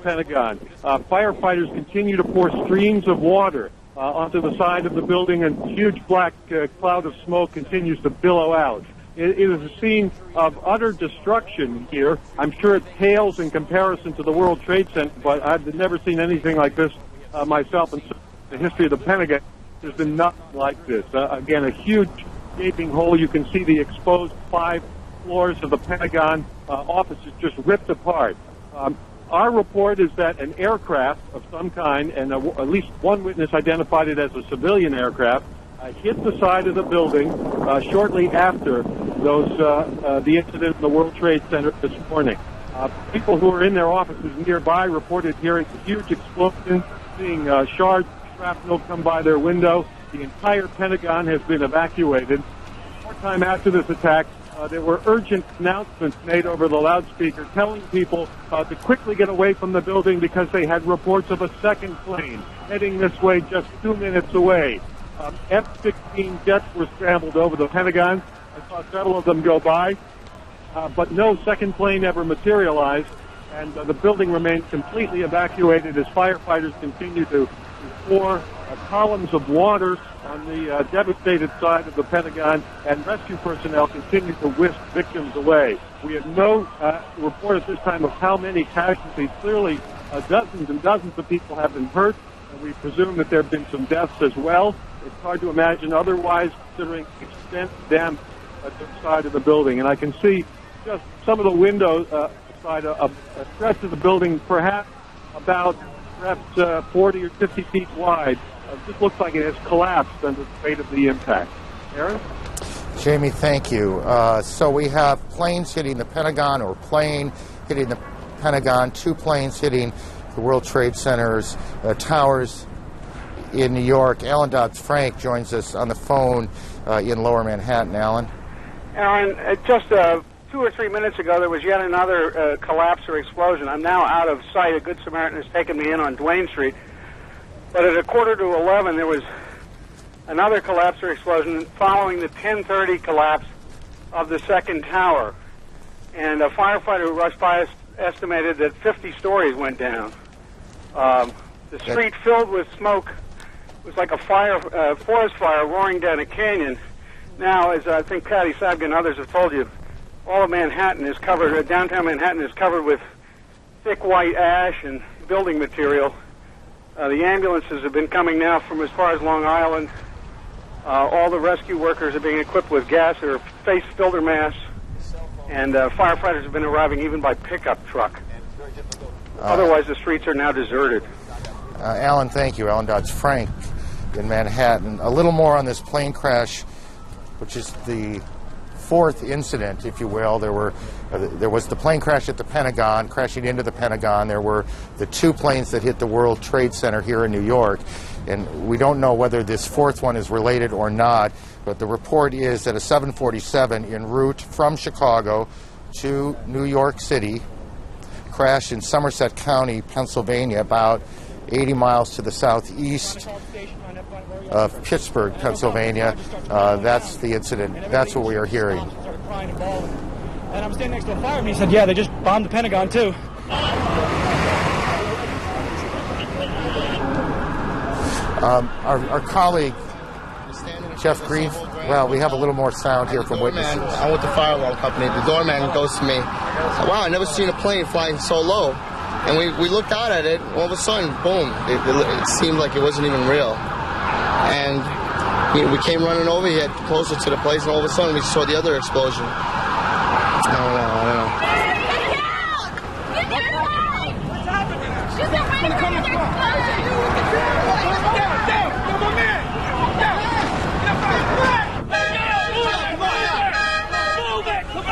Pentagon. Firefighters continue to pour streams of water onto the side of the building, and a huge black cloud of smoke continues to billow out. It is a scene of utter destruction here. I'm sure it pales in comparison to the World Trade Center, but I've never seen anything like this myself in the history of the Pentagon. There's been nothing like this. Again, a huge gaping hole. You can see the exposed 5 floors of the Pentagon offices just ripped apart. Our report is that an aircraft of some kind, and at least one witness identified it as a civilian aircraft, hit the side of the building shortly after the incident in the World Trade Center this morning. People who were in their offices nearby reported hearing a huge explosion, seeing shards of shrapnel come by their window. The entire Pentagon has been evacuated. Short time after this attack, there were urgent announcements made over the loudspeaker telling people to quickly get away from the building because they had reports of a second plane heading this way just 2 minutes away. F-16 jets were scrambled over the Pentagon. I saw several of them go by, but no second plane ever materialized, and the building remains completely evacuated as firefighters continue to pour columns of water on the devastated side of the Pentagon, and rescue personnel continue to whisk victims away. We have no report at this time of how many casualties. Clearly, dozens and dozens of people have been hurt, and we presume that there have been some deaths as well. It's hard to imagine otherwise, considering the extent of damage at the side of the building. And I can see just some of the windows side a stretch of the building, perhaps 40 or 50 feet wide. Just looks like it has collapsed under the weight of the impact. Aaron? Jamie, thank you. So we have planes hitting the Pentagon, or plane hitting the Pentagon, 2 planes hitting the World Trade Center's towers in New York. Alan Dodds-Frank joins us on the phone in Lower Manhattan. Alan? Aaron, just 2 or 3 minutes ago, there was yet another collapse or explosion. I'm now out of sight. A Good Samaritan has taken me in on Duane Street. But at 11:15, there was another collapse or explosion following the 10:30 collapse of the second tower. And a firefighter who rushed by us estimated that 50 stories went down. The street filled with smoke. It was like a forest fire roaring down a canyon. Now, as I think Patty Sabga and others have told you, all of Manhattan is covered, downtown Manhattan is covered with thick white ash and building material. The ambulances have been coming now from as far as Long Island. All the rescue workers are being equipped with gas or face filter masks, and firefighters have been arriving even by pickup truck. Otherwise, the streets are now deserted. Alan, thank you. Alan Dodds-Frank in Manhattan. A little more on this plane crash, which is the 4th incident, if you will. There was the plane crash at the Pentagon, crashing into the Pentagon. There were the 2 planes that hit the World Trade Center here in New York. And we don't know whether this 4th one is related or not, but the report is that a 747 en route from Chicago to New York City crashed in Somerset County, Pennsylvania, about 80 miles to the southeast of Pittsburgh, Pennsylvania. That's the incident. That's what we are hearing. And I'm standing next to a fireman. He said, yeah, they just bombed the Pentagon, too. Our colleague, Jeff Green, well, we have a little more sound here from witnesses. I'm with the fire alarm company. The doorman goes to me, wow, I never seen a plane flying so low. And we looked out at it, all of a sudden, boom, it seemed like it wasn't even real. And we came running over, he had closer to the place, and all of a sudden we saw the other explosion. I don't know. What's happening? She's been waiting for another explosion. Down, my man. Down. Move it, come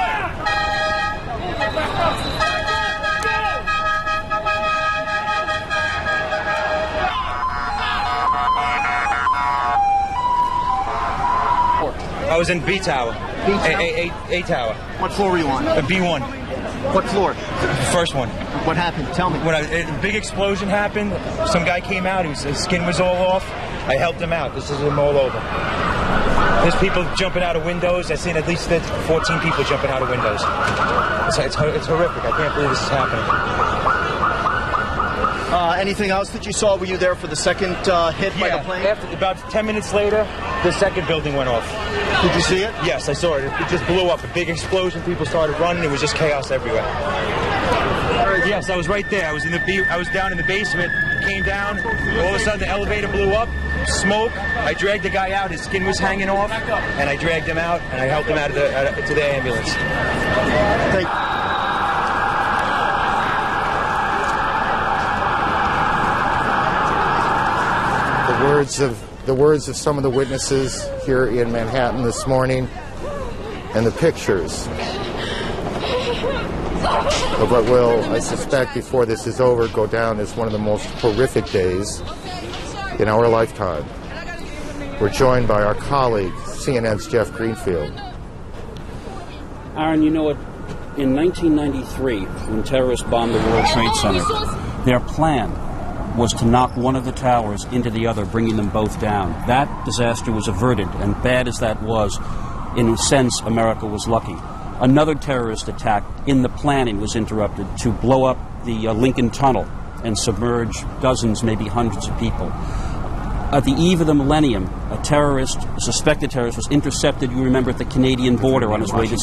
I was in B Tower. A Tower. What floor were you on? B1. What floor? The first one. What happened? Tell me. When a big explosion happened, some guy came out. His skin was all off. I helped him out. This is him all over. There's people jumping out of windows. I've seen at least 14 people jumping out of windows. It's horrific. I can't believe this is happening. Anything else that you saw? Were you there for the second hit by the plane? About 10 minutes later, the second building went off. Did you see it? Yes, I saw it. It just blew up. A big explosion. People started running. It was just chaos everywhere. Yes, I was right there. I was down in the basement. Came down. All of a sudden, the elevator blew up. Smoke. I dragged the guy out. His skin was hanging off, and I dragged him out and I helped him out to the ambulance. The words of some of the witnesses here in Manhattan this morning, and the pictures of what will, I suspect, before this is over, go down as one of the most horrific days in our lifetime. We're joined by our colleague, CNN's Jeff Greenfield. Aaron, you know what? In 1993, when terrorists bombed the World Trade Center, their plan was to knock one of the towers into the other, bringing them both down. That disaster was averted, and bad as that was, in a sense, America was lucky. Another terrorist attack in the planning was interrupted to blow up the Lincoln Tunnel and submerge dozens, maybe hundreds of people. At the eve of the millennium, a suspected terrorist, was intercepted, you remember, at the Canadian border on his way to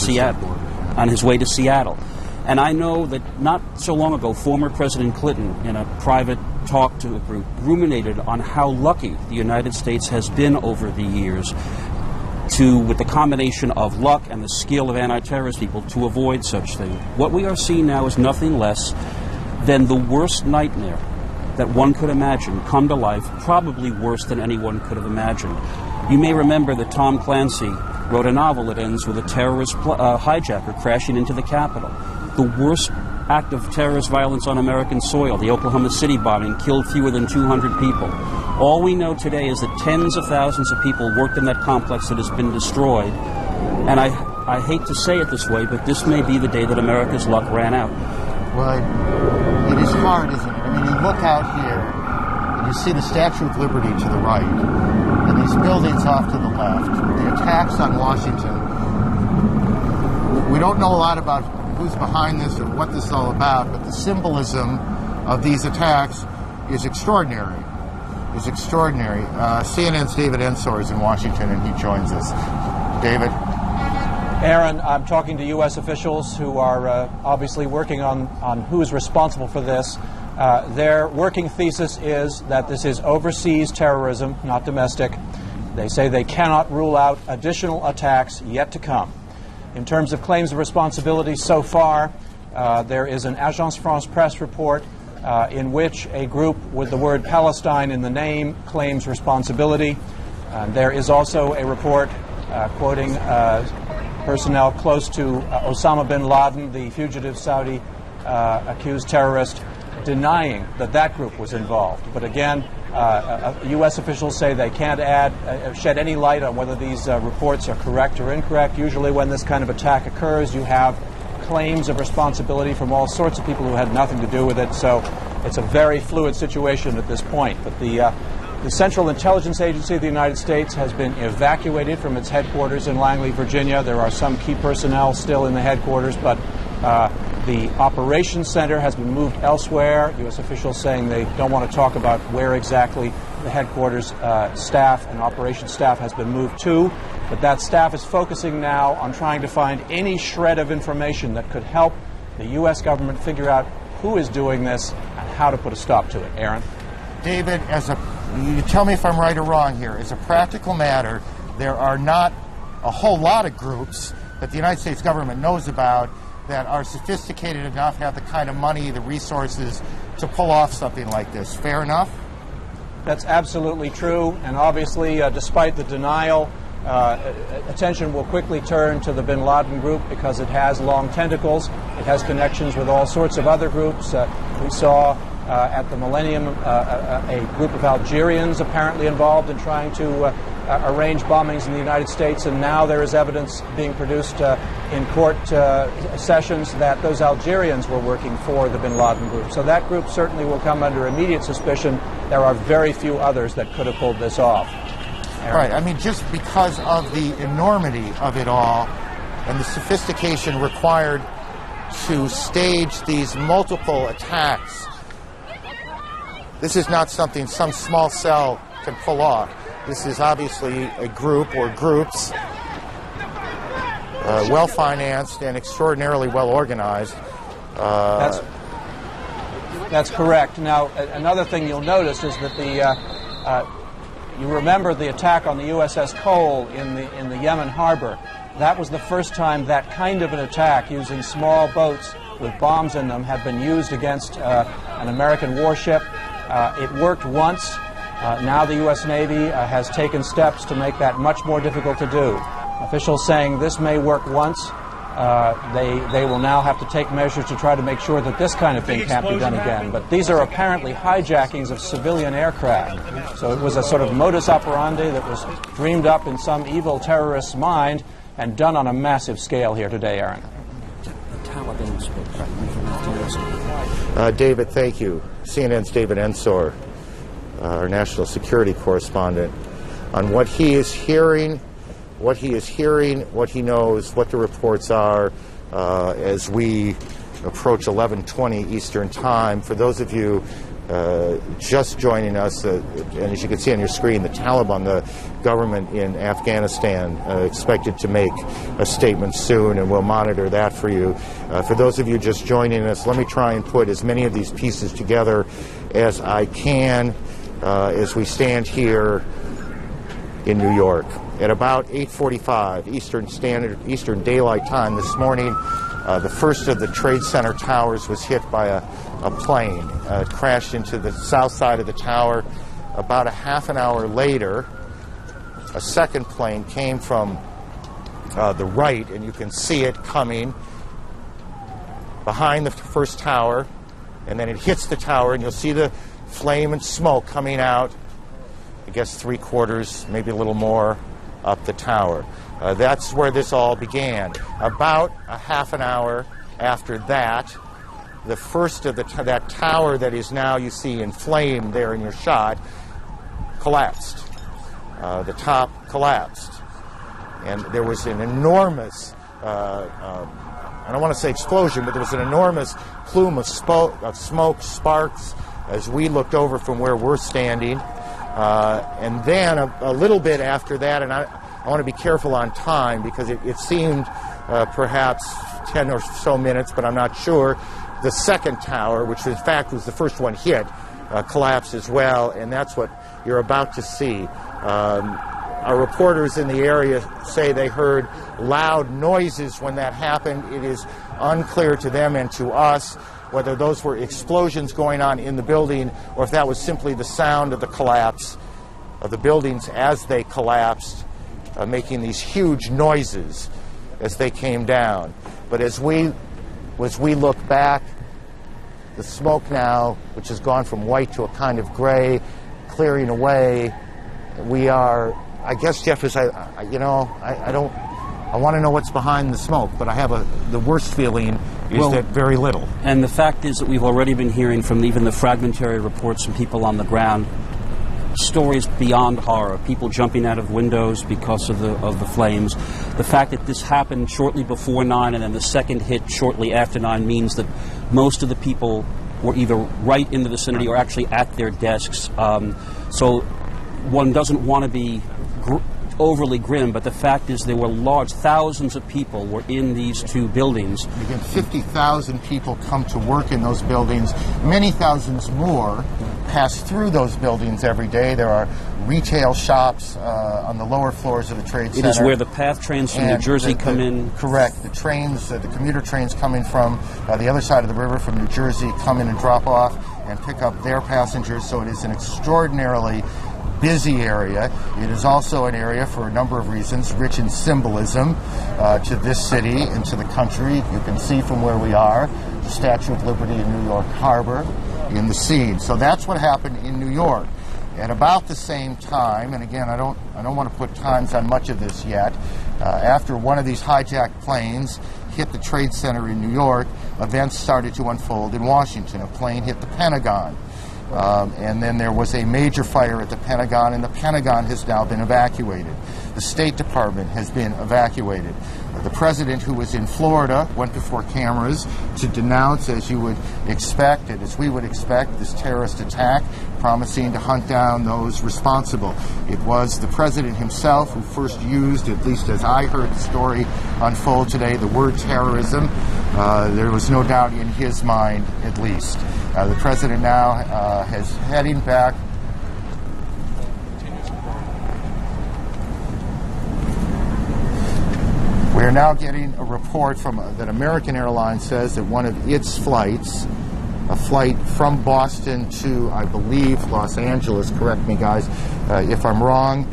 Seattle. And I know that not so long ago, former President Clinton, in a private talk to a group, ruminated on how lucky the United States has been over the years with the combination of luck and the skill of anti-terrorist people to avoid such things. What we are seeing now is nothing less than the worst nightmare that one could imagine come to life, probably worse than anyone could have imagined. You may remember that Tom Clancy wrote a novel that ends with a terrorist hijacker crashing into the Capitol. The worst act of terrorist violence on American soil, the Oklahoma City bombing, killed fewer than 200 people. All we know today is that tens of thousands of people worked in that complex that has been destroyed. And I hate to say it this way, but this may be the day that America's luck ran out. Well, it is hard, isn't it? I mean, you look out here, and you see the Statue of Liberty to the right, and these buildings off to the left, the attacks on Washington. We don't know a lot about who's behind this or what this is all about, but the symbolism of these attacks is extraordinary. CNN's David Ensor is in Washington, and he joins us. David? Aaron, I'm talking to U.S. officials who are obviously working on who is responsible for this. Their working thesis is that this is overseas terrorism, not domestic. They say they cannot rule out additional attacks yet to come. In terms of claims of responsibility so far, there is an Agence France-Presse report in which a group with the word Palestine in the name claims responsibility. There is also a report quoting personnel close to Osama bin Laden, the fugitive Saudi accused terrorist, denying that group was involved. But again, U.S. officials say they can't shed any light on whether these reports are correct or incorrect. Usually when this kind of attack occurs, you have claims of responsibility from all sorts of people who had nothing to do with it. So it's a very fluid situation at this point. But the Central Intelligence Agency of the United States has been evacuated from its headquarters in Langley, Virginia. There are some key personnel still in the headquarters, but the operations center has been moved elsewhere. U.S. officials saying they don't want to talk about where exactly the headquarters staff and operations staff has been moved to. But that staff is focusing now on trying to find any shred of information that could help the U.S. government figure out who is doing this and how to put a stop to it. Aaron? David, you tell me if I'm right or wrong here. As a practical matter, there are not a whole lot of groups that the United States government knows about that are sophisticated enough, have the kind of money, the resources to pull off something like this. Fair enough? That's absolutely true. And obviously, despite the denial, attention will quickly turn to the bin Laden group because it has long tentacles. It has connections with all sorts of other groups. We saw at the Millennium a group of Algerians apparently involved in trying to arrange bombings in the United States, and now there is evidence being produced in court sessions that those Algerians were working for the bin Laden group. So that group certainly will come under immediate suspicion. There are very few others that could have pulled this off. Right. I mean, just because of the enormity of it all and the sophistication required to stage these multiple attacks, this is not something some small cell can pull off. This is obviously a group or groups, well-financed and extraordinarily well-organized. That's correct. Now, another thing you'll notice is that you remember the attack on the USS Cole in the Yemen harbor. That was the first time that kind of an attack using small boats with bombs in them had been used against an American warship. It worked once. Now the U.S. Navy has taken steps to make that much more difficult to do. Officials saying this may work once. They will now have to take measures to try to make sure that this kind of thing can't be done again. But these are apparently hijackings of civilian aircraft. So it was a sort of modus operandi that was dreamed up in some evil terrorist's mind and done on a massive scale here today, Aaron. David, thank you. CNN's David Ensor, our national security correspondent, on what he is hearing, what he knows, what the reports are as we approach 11:20 Eastern Time. For those of you just joining us, and as you can see on your screen, the Taliban, the government in Afghanistan, expected to make a statement soon, and we'll monitor that for you. For those of you just joining us, let me try and put as many of these pieces together as I can as we stand here in New York. At about 8:45 Eastern Daylight Time this morning, the first of the Trade Center towers was hit by a plane. It crashed into the south side of the tower. About a half an hour later, a second plane came from the right, and you can see it coming behind the first tower, and then it hits the tower, and you'll see the flame and smoke coming out, I guess 3/4, maybe a little more, up the tower. That's where this all began. About a half an hour after that, the first of that tower that is now you see in flame there in your shot collapsed. The top collapsed. And there was an enormous, I don't want to say explosion, but there was an enormous plume of smoke, sparks, as we looked over from where we're standing. And then a little bit after that, and I want to be careful on time because it seemed perhaps 10 or so minutes, but I'm not sure. The second tower, which in fact was the first one hit, collapsed as well, and that's what you're about to see. Our reporters in the area say they heard loud noises when that happened. It is unclear to them and to us whether those were explosions going on in the building or if that was simply the sound of the collapse of the buildings as they collapsed, making these huge noises as they came down. But as we look back, the smoke now, which has gone from white to a kind of gray, clearing away, we are, I guess, Jeff, I want to know what's behind the smoke, but I have the worst feeling is that very little. And the fact is that we've already been hearing from even the fragmentary reports from people on the ground, stories beyond horror, people jumping out of windows because of the flames. The fact that this happened shortly before 9 and then the second hit shortly after 9 means that most of the people were either right in the vicinity or actually at their desks. So one doesn't want to be overly grim, but the fact is there were thousands of people were in these two buildings. Again, 50,000 people come to work in those buildings. Many thousands more pass through those buildings every day. There are retail shops on the lower floors of the Trade Center. It is where the PATH trains from New Jersey come in. Correct. The trains, the commuter trains coming from the other side of the river from New Jersey come in and drop off and pick up their passengers. So it is an extraordinarily busy area. It is also an area, for a number of reasons, rich in symbolism to this city and to the country. You can see from where we are the Statue of Liberty in New York Harbor in the scene. So that's what happened in New York. At about the same time, and again, I don't want to put times on much of this yet, after one of these hijacked planes hit the Trade Center in New York, events started to unfold in Washington. A plane hit the Pentagon. And then there was a major fire at the Pentagon, and the Pentagon has now been evacuated. The State Department has been evacuated. The president, who was in Florida, went before cameras to denounce, as you would expect, and as we would expect, this terrorist attack, promising to hunt down those responsible. It was the president himself who first used, at least as I heard the story unfold today, the word terrorism. There was no doubt in his mind, at least. The president now is heading back. We are now getting a report from that American Airlines says that one of its flights, a flight from Boston to, I believe, Los Angeles, correct me guys if I'm wrong,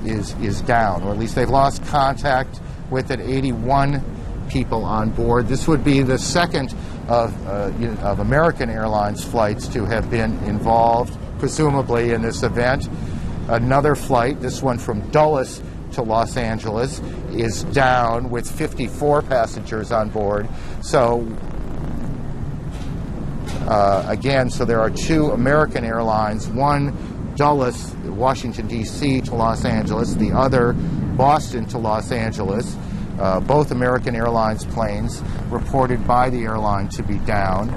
is down, or at least they've lost contact with it. 81 people on board. This would be the second of American Airlines flights to have been involved, presumably, in this event. Another flight, this one from Dulles to Los Angeles, is down with 54 passengers on board. So again, so there are two American airlines, one Dulles, Washington, D.C. to Los Angeles, the other Boston to Los Angeles. Both American Airlines planes reported by the airline to be down.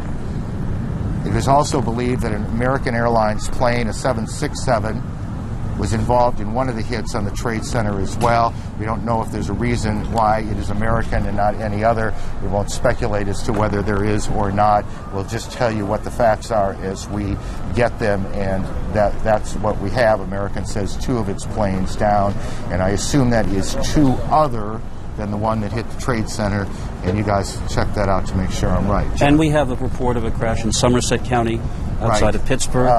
It is also believed that an American Airlines plane, a 767, was involved in one of the hits on the Trade Center as well. We don't know if there's a reason why it is American and not any other. We won't speculate as to whether there is or not. We'll just tell you what the facts are as we get them, and that's what we have. American says two of its planes down, and I assume that is two other than the one that hit the Trade Center, and you guys check that out to make sure I'm right. And we have a report of a crash in Somerset County outside of Pittsburgh.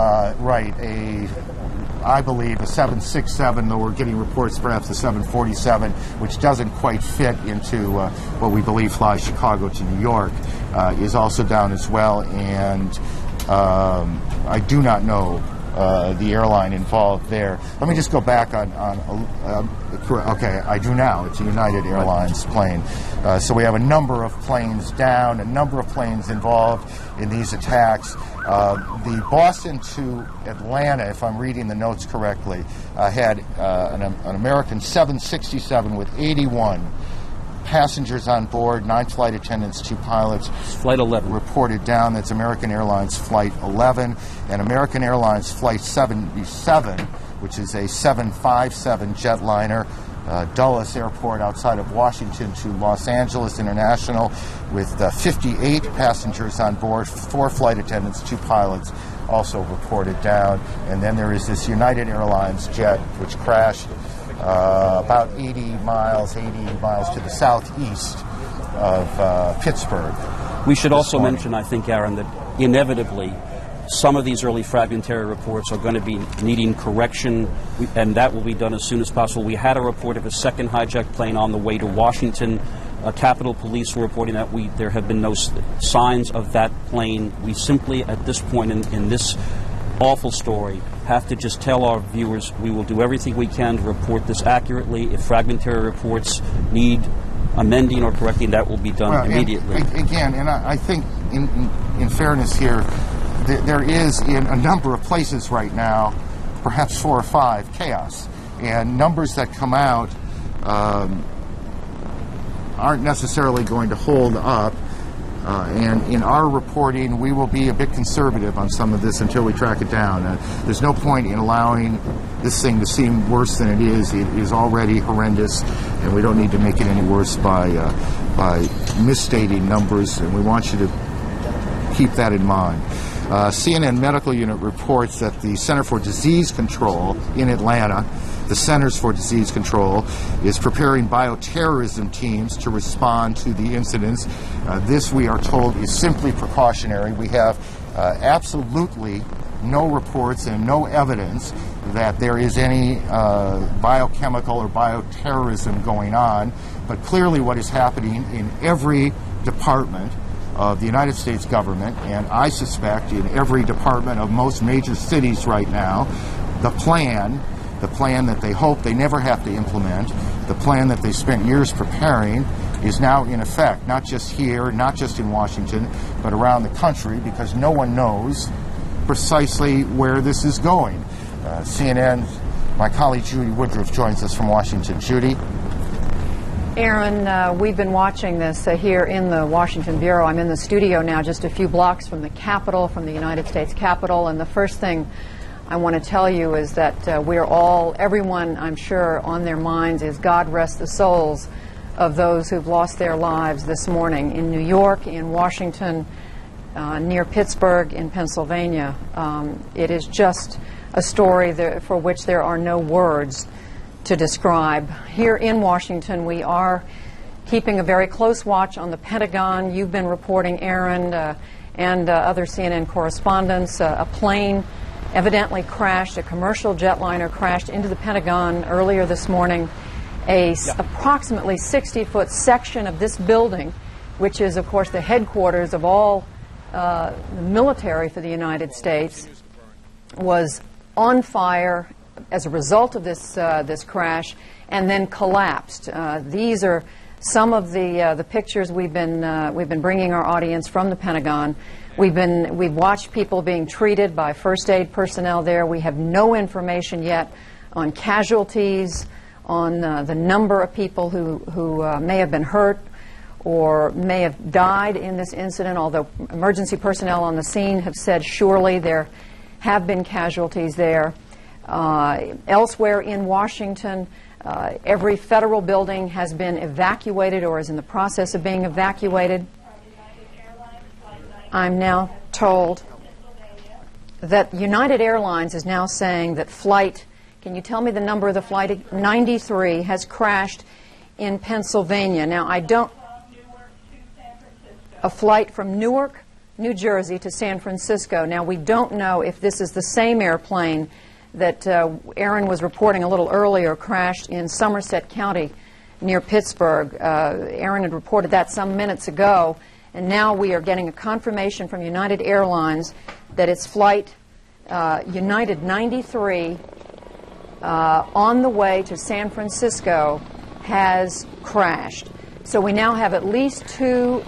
I believe a 767, though we're getting reports perhaps a 747, which doesn't quite fit into what we believe flies Chicago to New York, is also down as well. And I do not know the airline involved there. Let me just go back on okay, I do now. It's a United Airlines plane. So we have a number of planes down, a number of planes involved in these attacks. The Boston to Atlanta, if I'm reading the notes correctly, had an American 767 with 81 passengers on board, 9 flight attendants, 2 pilots. Flight 11. Reported down. That's American Airlines Flight 11. And American Airlines Flight 77, which is a 757 jetliner, Dulles Airport outside of Washington to Los Angeles International, with 58 passengers on board, 4 flight attendants, 2 pilots, also reported down. And then there is this United Airlines jet, which crashed about 80 miles to the southeast of Pittsburgh. We should also mention, I think, Aaron, that inevitably some of these early fragmentary reports are going to be needing correction, and that will be done as soon as possible. We had a report of a second hijacked plane on the way to Washington. Capitol Police were reporting that there have been no signs of that plane. We simply, at this point in this awful story, have to just tell our viewers we will do everything we can to report this accurately. If fragmentary reports need amending or correcting, that will be done immediately. And I think, in fairness here, there is, in a number of places right now, perhaps 4 or 5, chaos. And numbers that come out aren't necessarily going to hold up. And in our reporting, we will be a bit conservative on some of this until we track it down. There's no point in allowing this thing to seem worse than it is. It is already horrendous, and we don't need to make it any worse by misstating numbers, and we want you to keep that in mind. CNN Medical Unit reports that the Center for Disease Control in Atlanta, the Centers for Disease Control, is preparing bioterrorism teams to respond to the incidents. This, we are told, is simply precautionary. We have absolutely no reports and no evidence that there is any biochemical or bioterrorism going on, but clearly what is happening in every department of the United States government, and I suspect in every department of most major cities right now, the plan that they hope they never have to implement, the plan that they spent years preparing, is now in effect, not just here, not just in Washington, but around the country, because no one knows precisely where this is going. CNN, my colleague Judy Woodruff joins us from Washington. Judy? Aaron, we've been watching this here in the Washington Bureau. I'm in the studio now just a few blocks from the Capitol, from the United States Capitol, and the first thing I want to tell you is that everyone I'm sure on their minds is God rest the souls of those who've lost their lives this morning in New York, in Washington, near Pittsburgh, in Pennsylvania. It is just a story for which there are no words to describe. Here in Washington, we are keeping a very close watch on the Pentagon. You've been reporting, Aaron, and other CNN correspondents. A plane evidently crashed, a commercial jetliner crashed into the Pentagon earlier this morning. Approximately 60-foot section of this building, which is, of course, the headquarters of all the military for the United States, was on fire as a result of this crash, and then collapsed. These are some of the pictures we've been bringing our audience from the Pentagon. We've watched people being treated by first aid personnel there. We have no information yet on casualties, on the number of people who may have been hurt or may have died in this incident, although emergency personnel on the scene have said surely there have been casualties there. Elsewhere in Washington, every federal building has been evacuated or is in the process of being evacuated. I'm now told that United Airlines is now saying that flight, can you tell me the number of the flight, 93, has crashed in Pennsylvania. Now, a flight from Newark, New Jersey to San Francisco. Now, we don't know if this is the same airplane that Aaron was reporting a little earlier crashed in Somerset County near Pittsburgh. Aaron had reported that some minutes ago, and now we are getting a confirmation from United Airlines that its flight, United 93, on the way to San Francisco, has crashed. So we now have at least two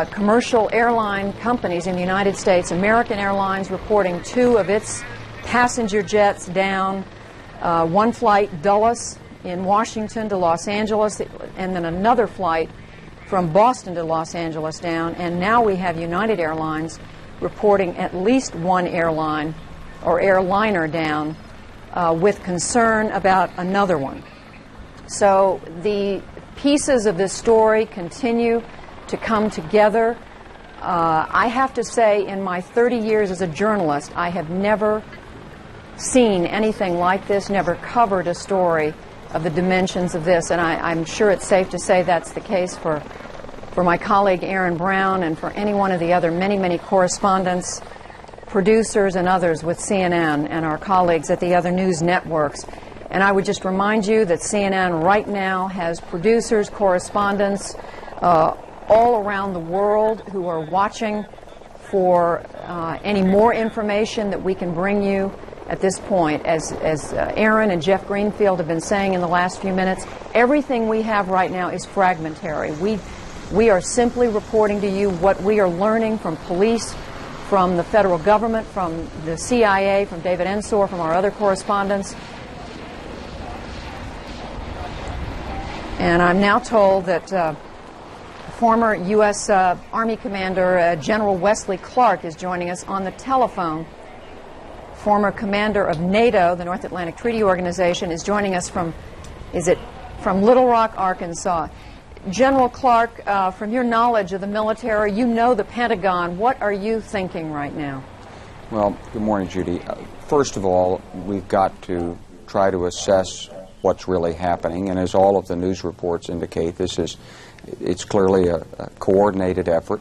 commercial airline companies in the United States, American Airlines reporting two of its passenger jets down, one flight Dulles in Washington to Los Angeles, and then another flight from Boston to Los Angeles down, and now we have United Airlines reporting at least one airline or airliner down with concern about another one. So the pieces of this story continue to come together. I have to say, in my 30 years as a journalist, I have never seen anything like this, never covered a story of the dimensions of this, and I'm sure it's safe to say that's the case for my colleague Aaron Brown and for any one of the other many correspondents, producers, and others with CNN and our colleagues at the other news networks. And I would just remind you that CNN right now has producers, correspondents all around the world who are watching for any more information that we can bring you at this point. As Aaron and Jeff Greenfield have been saying in the last few minutes, everything we have right now is fragmentary. We are simply reporting to you what we are learning from police, from the federal government, from the CIA, from David Ensor, from our other correspondents. And I'm now told that former U.S. Army Commander General Wesley Clark is joining us on the telephone. Former commander of NATO, the North Atlantic Treaty Organization, is joining us from Little Rock, Arkansas. General Clark, from your knowledge of the military, you know the Pentagon. What are you thinking right now? Well, good morning, Judy. First of all, we've got to try to assess what's really happening, and as all of the news reports indicate, it's clearly a coordinated effort.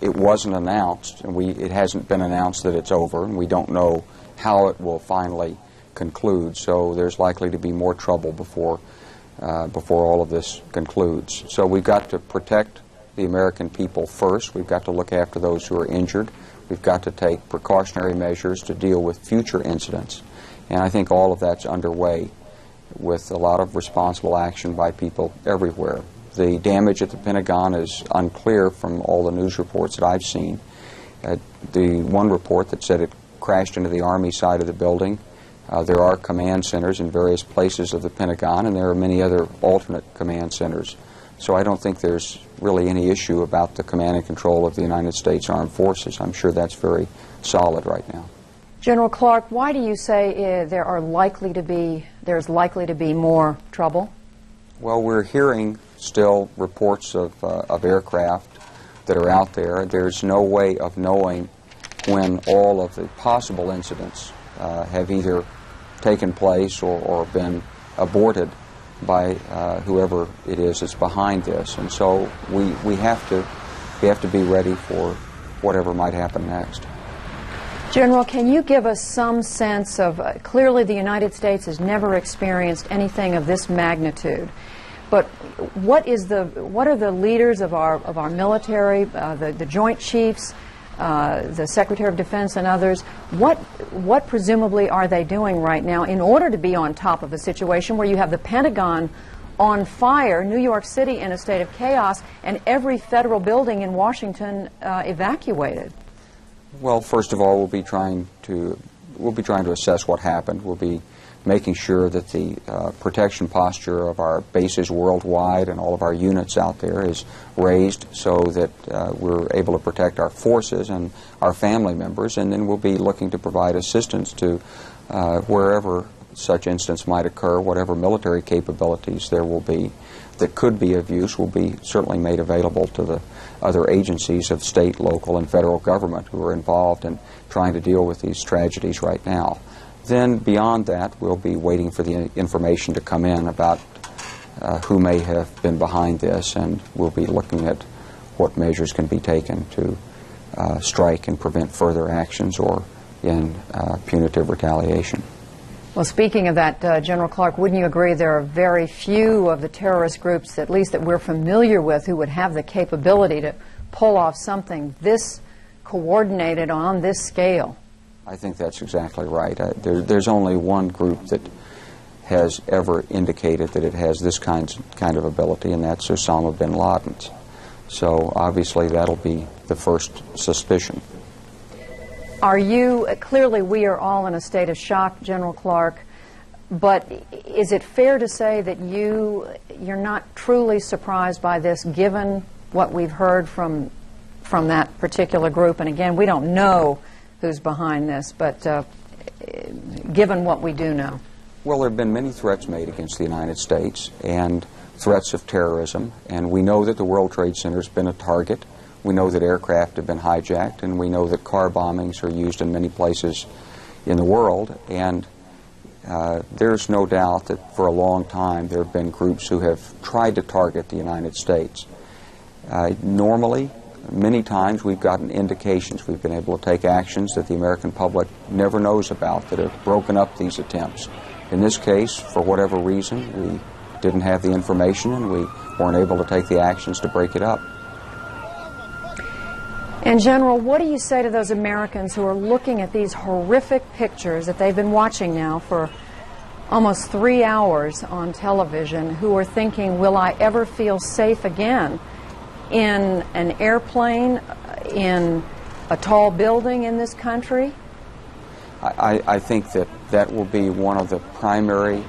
It wasn't announced, and it hasn't been announced that it's over, and we don't know how it will finally conclude, so there's likely to be more trouble before all of this concludes. So we've got to protect the American people first. We've got to look after those who are injured. We've got to take precautionary measures to deal with future incidents, and I think all of that's underway with a lot of responsible action by people everywhere. The damage at the Pentagon is unclear from all the news reports that I've seen. The one report that said it crashed into the Army side of the building There are command centers in various places of the Pentagon, and there are many other alternate command centers. So I don't think there's really any issue about the command and control of the United States Armed Forces. I'm sure that's very solid right now. General Clark, why do you say there's likely to be more trouble? Well, we're hearing still reports of aircraft that are out there. There's no way of knowing when all of the possible incidents have either taken place or been aborted by whoever it is that's behind this. And so we have to be ready for whatever might happen next. General, can you give us some sense of, clearly the United States has never experienced anything of this magnitude, but what are the leaders of our military, the Joint Chiefs, the Secretary of Defense and others, what presumably are they doing right now in order to be on top of a situation where you have the Pentagon on fire, New York City in a state of chaos, and every federal building in Washington evacuated? Well, first of all, we'll be trying to assess what happened. We'll be making sure that the protection posture of our bases worldwide and all of our units out there is raised so that we're able to protect our forces and our family members, and then we'll be looking to provide assistance to wherever such incidents might occur. Whatever military capabilities there will be that could be of use will be certainly made available to the other agencies of state, local, and federal government who are involved in trying to deal with these tragedies right now. Then beyond that, we'll be waiting for the information to come in about who may have been behind this, and we'll be looking at what measures can be taken to strike and prevent further actions or in punitive retaliation. Well, speaking of that, General Clark, wouldn't you agree there are very few of the terrorist groups, at least that we're familiar with, who would have the capability to pull off something this coordinated on this scale? I think that's exactly right. There's only one group that has ever indicated that it has this kind of ability, and that's Osama bin Laden's. So obviously that'll be the first suspicion. Clearly we are all in a state of shock, General Clark, but is it fair to say that you're not truly surprised by this, given what we've heard from that particular group? And again, we don't know who's behind this, but given what we do know. Well, there have been many threats made against the United States and threats of terrorism, and we know that the World Trade Center has been a target. We know that aircraft have been hijacked, and we know that car bombings are used in many places in the world. And there's no doubt that for a long time there have been groups who have tried to target the United States. Normally, many times we've gotten indications. We've been able to take actions that the American public never knows about that have broken up these attempts. In this case, for whatever reason, we didn't have the information and we weren't able to take the actions to break it up. And General, what do you say to those Americans who are looking at these horrific pictures that they've been watching now for almost 3 hours on television, who are thinking, will I ever feel safe again in an airplane, in a tall building in this country? I think that will be one of the primary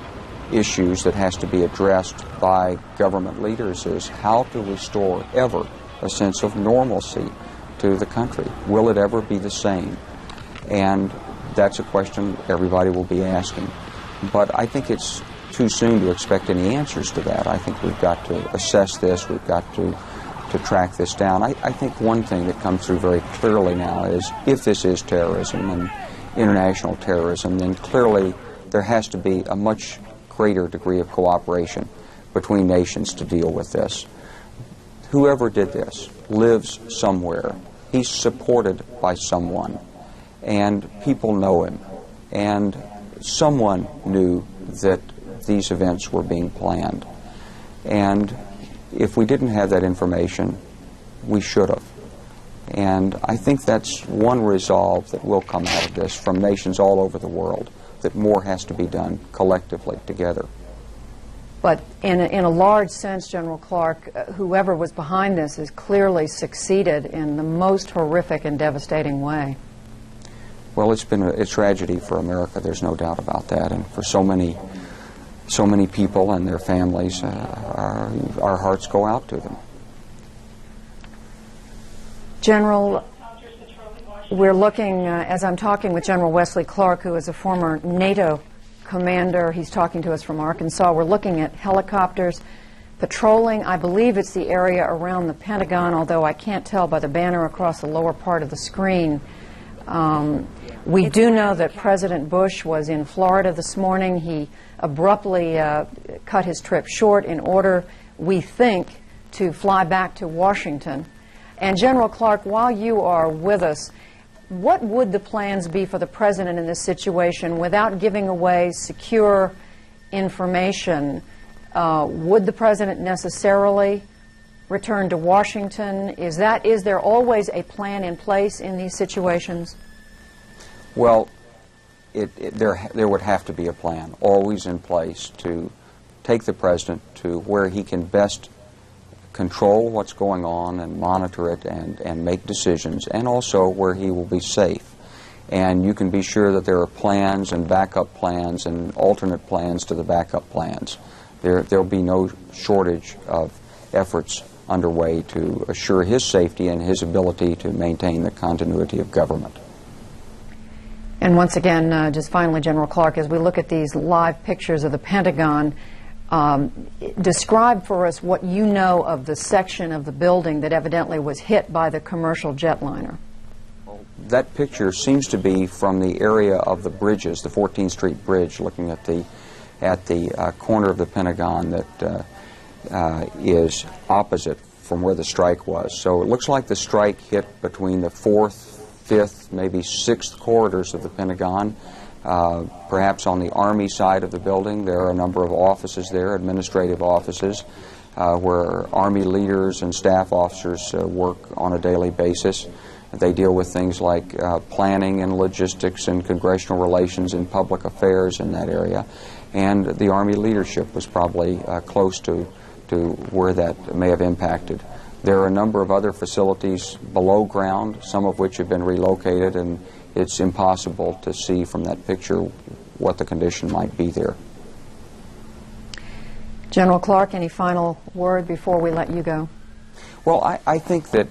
issues that has to be addressed by government leaders, is how to restore ever a sense of normalcy to the country. Will it ever be the same? And that's a question everybody will be asking. But I think it's too soon to expect any answers to that. I think we've got to assess this. We've got to track this down. I think one thing that comes through very clearly now is if this is terrorism and international terrorism, then clearly there has to be a much greater degree of cooperation between nations to deal with this. Whoever did this lives somewhere. He's supported by someone, and people know him, and someone knew that these events were being planned. And if we didn't have that information, we should have. And I think that's one resolve that will come out of this from nations all over the world, that more has to be done collectively together. But in a large sense, General Clark, whoever was behind this has clearly succeeded in the most horrific and devastating way. Well, it's been a tragedy for America. There's no doubt about that, and for so many people and their families, our hearts go out to them. General, we're looking, as I'm talking with General Wesley Clark, who is a former NATO commander. He's talking to us from Arkansas. We're looking at helicopters patrolling. I believe it's the area around the Pentagon, although I can't tell by the banner across the lower part of the screen. We do know that President Bush was in Florida this morning. He abruptly cut his trip short in order, we think, to fly back to Washington. And General Clark, while you are with us, what would the plans be for the President in this situation without giving away secure information? Would the President necessarily return to Washington? Is there always a plan in place in these situations? Well, there would have to be a plan always in place to take the President to where he can best control what's going on and monitor it and make decisions, and also where he will be safe. And you can be sure that there are plans and backup plans and alternate plans to the backup plans. There'll be no shortage of efforts underway to assure his safety and his ability to maintain the continuity of government. And once again, just finally, General Clark, as we look at these live pictures of the Pentagon, describe for us what you know of the section of the building that evidently was hit by the commercial jetliner. That picture seems to be from the area of the bridges, the 14th Street Bridge, looking at the corner of the Pentagon that is opposite from where the strike was. So it looks like the strike hit between the 4th, 5th, maybe 6th corridors of the Pentagon. Perhaps on the Army side of the building, there are a number of offices there, administrative offices, where Army leaders and staff officers work on a daily basis. They deal with things like planning and logistics and congressional relations and public affairs in that area. And the Army leadership was probably close to where that may have impacted. There are a number of other facilities below ground, some of which have been relocated, and it's impossible to see from that picture what the condition might be there. General Clark, any final word before we let you go? Well, I think that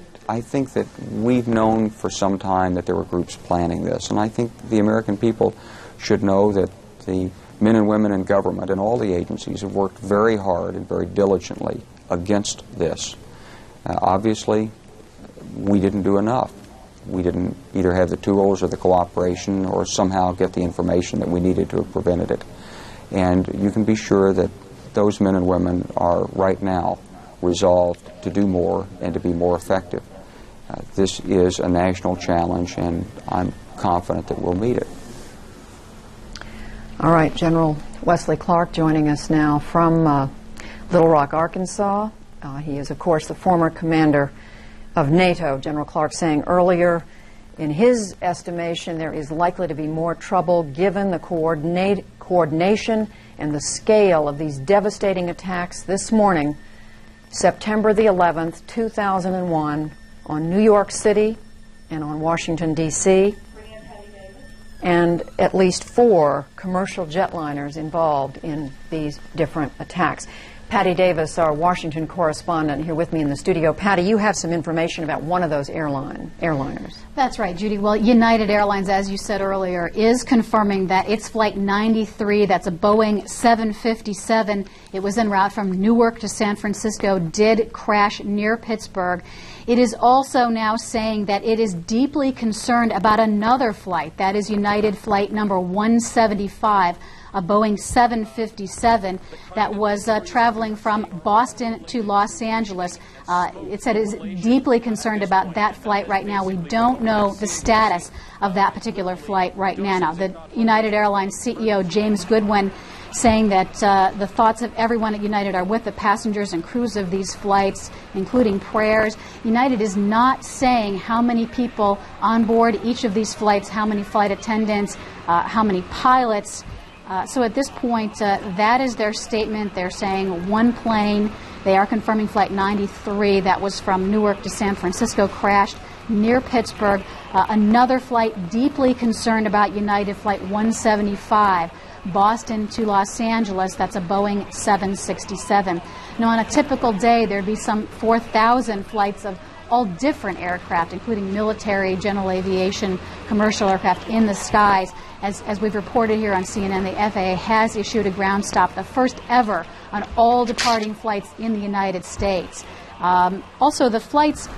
we've known for some time that there were groups planning this, and I think the American people should know that the men and women in government and all the agencies have worked very hard and very diligently against this. Obviously, we didn't do enough. We didn't either have the tools or the cooperation or somehow get the information that we needed to have prevented it. And you can be sure that those men and women are right now resolved to do more and to be more effective. This is a national challenge, and I'm confident that we'll meet it. All right, General Wesley Clark joining us now from Little Rock, Arkansas. He is, of course, the former commander of NATO. General Clark saying earlier, in his estimation, there is likely to be more trouble given the coordination and the scale of these devastating attacks this morning, September the 11th, 2001, on New York City and on Washington, D.C., and at least 4 commercial jetliners involved in these different attacks. Patty Davis, our Washington correspondent, here with me in the studio. Patty, you have some information about one of those airliners. That's right, Judy. Well, United Airlines, as you said earlier, is confirming that its Flight 93, that's a Boeing 757, it was en route from Newark to San Francisco, did crash near Pittsburgh. It is also now saying that it is deeply concerned about another flight, that is United Flight number 175, a Boeing 757 that was traveling from Boston to Los Angeles. It said it is deeply concerned about that flight right now. We don't know the status of that particular flight right now. Now, the United Airlines CEO, James Goodwin, saying that the thoughts of everyone at United are with the passengers and crews of these flights, including prayers. United is not saying how many people on board each of these flights, how many flight attendants, how many pilots. So at this point, that is their statement. They're saying one plane. They are confirming Flight 93 that was from Newark to San Francisco crashed. near Pittsburgh. Another flight deeply concerned about United Flight 175, Boston to Los Angeles. That's a Boeing 767. Now, on a typical day, there'd be some 4,000 flights of all different aircraft, including military, general aviation, commercial aircraft in the skies. As we've reported here on CNN, the FAA has issued a ground stop, the first ever on all departing flights in the United States. Also, the flights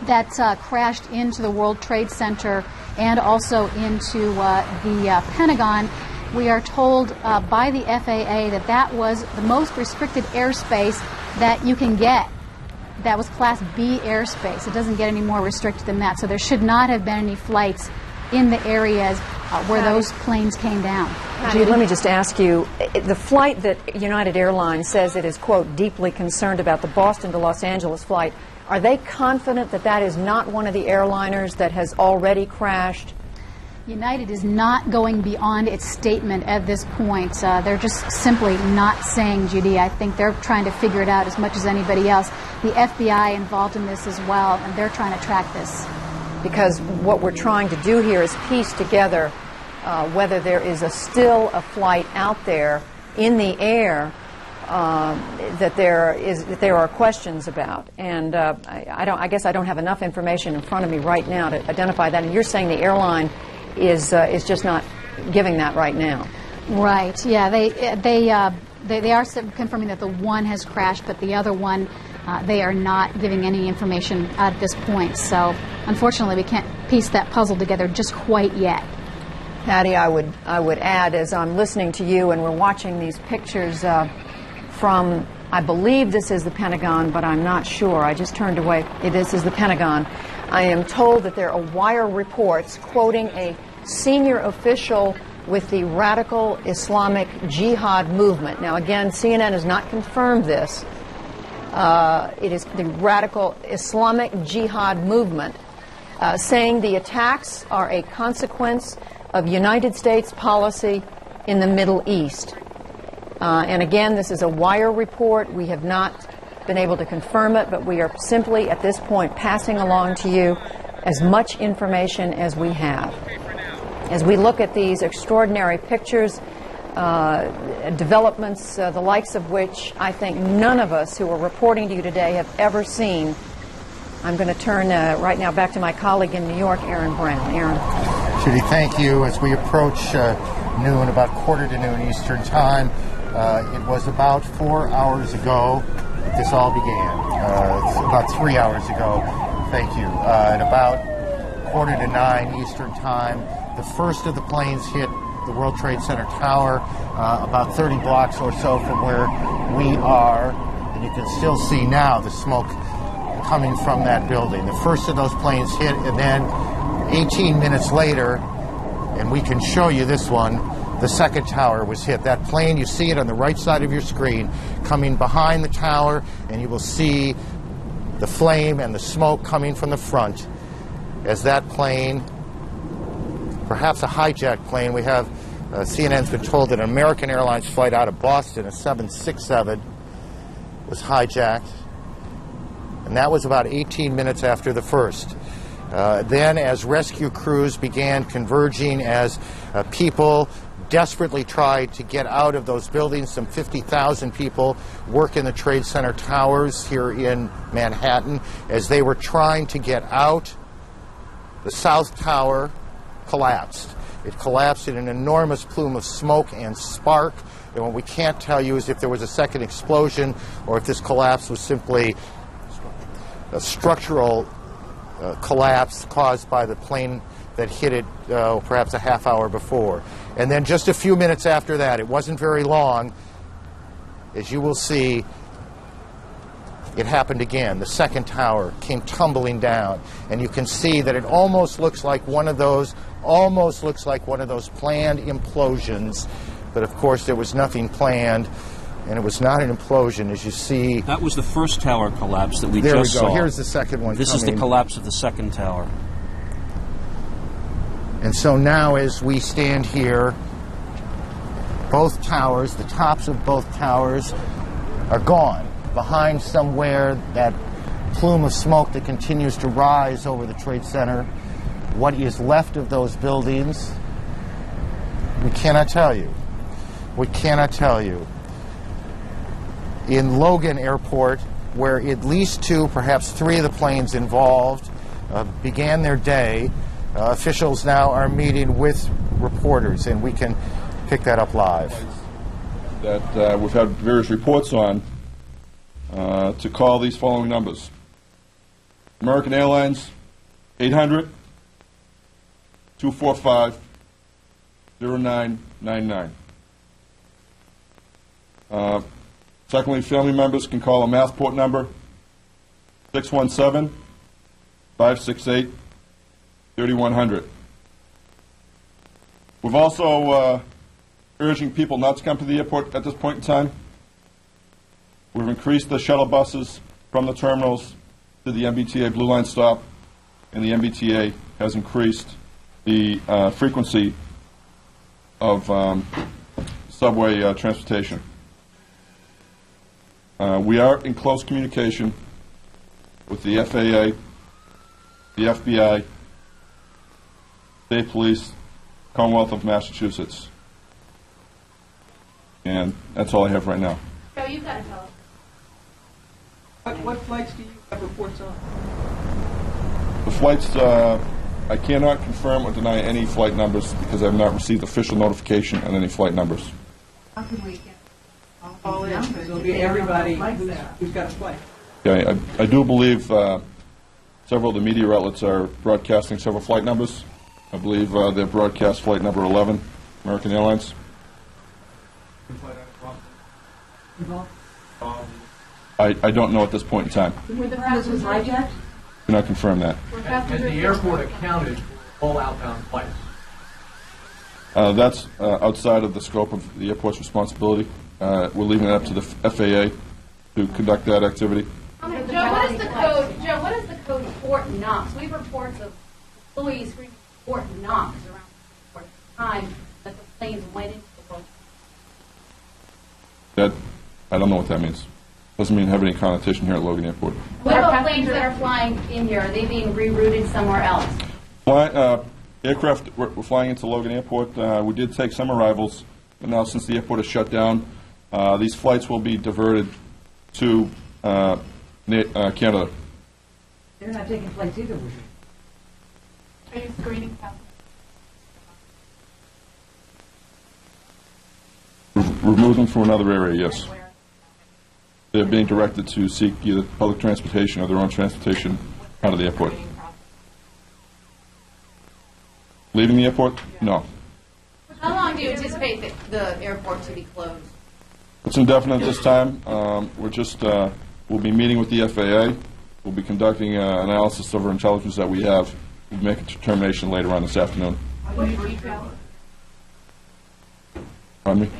that crashed into the World Trade Center and also into the Pentagon, we are told by the FAA that that was the most restricted airspace that you can get. That was Class B airspace. It doesn't get any more restricted than that. So there should not have been any flights in the areas where those planes came down. Judy, let me just ask you, the flight that United Airlines says it is, quote, deeply concerned about, the Boston to Los Angeles flight, are they confident that that is not one of the airliners that has already crashed? United is not going beyond its statement at this point. They're just simply not saying, Judy. I think they're trying to figure it out as much as anybody else. The FBI involved in this as well, and they're trying to track this. Because what we're trying to do here is piece together whether there is still a flight out there in the air that there are questions about, and I guess I don't have enough information in front of me right now to identify that. And you're saying the airline is just not giving that right now. Right. Yeah. They are confirming that the one has crashed, but the other one they are not giving any information at this point. So unfortunately, we can't piece that puzzle together just quite yet. Patty, I would add, as I'm listening to you and we're watching these pictures from, I believe this is the Pentagon, but I'm not sure. I just turned away. This is the Pentagon. I am told that there are wire reports quoting a senior official with the Radical Islamic Jihad movement. Now, again, CNN has not confirmed this. It is the Radical Islamic Jihad movement saying the attacks are a consequence of United States policy in the Middle East. And again, this is a wire report. We have not been able to confirm it, but we are simply at this point passing along to you as much information as we have. As we look at these extraordinary pictures, developments, the likes of which I think none of us who are reporting to you today have ever seen, I'm going to turn right now back to my colleague in New York, Aaron Brown. Aaron. Judy, thank you. As we approach noon, about quarter to noon Eastern Time, it was about 4 hours ago that this all began. It's about 3 hours ago. Thank you. At about quarter to 9 Eastern Time, the first of the planes hit the World Trade Center tower, about 30 blocks or so from where we are. And you can still see now the smoke coming from that building. The first of those planes hit, and then 18 minutes later, and we can show you this one, the second tower was hit. That plane, you see it on the right side of your screen, coming behind the tower, and you will see the flame and the smoke coming from the front as that plane, perhaps a hijacked plane. We have, CNN's been told that an American Airlines flight out of Boston, a 767, was hijacked. And that was about 18 minutes after the first. Then as rescue crews began converging, as people desperately tried to get out of those buildings, some 50,000 people work in the Trade Center towers here in Manhattan. As they were trying to get out, the South Tower collapsed. It collapsed in an enormous plume of smoke and spark. And what we can't tell you is if there was a second explosion or if this collapse was simply a structural collapse caused by the plane that hit it perhaps a half hour before. And then just a few minutes after that, it wasn't very long, as you will see, it happened again. The second tower came tumbling down, and you can see that it almost looks like one of those planned implosions, but of course there was nothing planned. And it was not an implosion, as you see. That was the first tower collapse that we just saw. There we go. Here's the second one. This is the collapse of the second tower. And so now, as we stand here, both towers, the tops of both towers, are gone. Behind somewhere, that plume of smoke that continues to rise over the Trade Center. What is left of those buildings, we cannot tell you. We cannot tell you. In Logan Airport, where at least 2, perhaps 3 of the planes involved began their day, officials now are meeting with reporters, and we can pick that up live. That we've had various reports on to call these following numbers. American Airlines, 800-245-0999. Secondly, family members can call a Massport number, 617-568-3100. We've also urging people not to come to the airport at this point in time. We've increased the shuttle buses from the terminals to the MBTA Blue Line stop, and the MBTA has increased the frequency of subway transportation. We are in close communication with the FAA, the FBI, State Police, Commonwealth of Massachusetts. And that's all I have right now. So you've got to tell us. What flights do you have reports on? The flights, I cannot confirm or deny any flight numbers because I have not received official notification on any flight numbers. How can we get all the numbers? It'll be everybody who's got a flight. Yeah, I do believe several of the media outlets are broadcasting several flight numbers. I believe they broadcast flight number 11, American Airlines. I don't know at this point in time. Were the passengers hijacked? Do not confirm that. Has the airport accounted for all outbound flights? That's outside of the scope of the airport's responsibility. We're leaving it up to the FAA to conduct that activity. Joe, what is the code? Joe, what is the code Fort Knox? We have reports of employees who Fort Knox around the time that the planes went into the world. That I don't know what that means. Doesn't mean have any connotation here at Logan Airport. What about planes that are flying in here? Are they being rerouted somewhere else? Aircraft were flying into Logan Airport. We did take some arrivals, but now since the airport is shut down, these flights will be diverted to Canada. They're not taking flights either, would you? Are you screening passengers? Remove them from another area, yes. They're being directed to seek either public transportation or their own transportation out of the airport. Leaving the airport? No. How long do you anticipate the airport to be closed? It's indefinite this time. We'll be meeting with the FAA. We'll be conducting an analysis of our intelligence that we have. We'll make a determination later on this afternoon. Pardon me?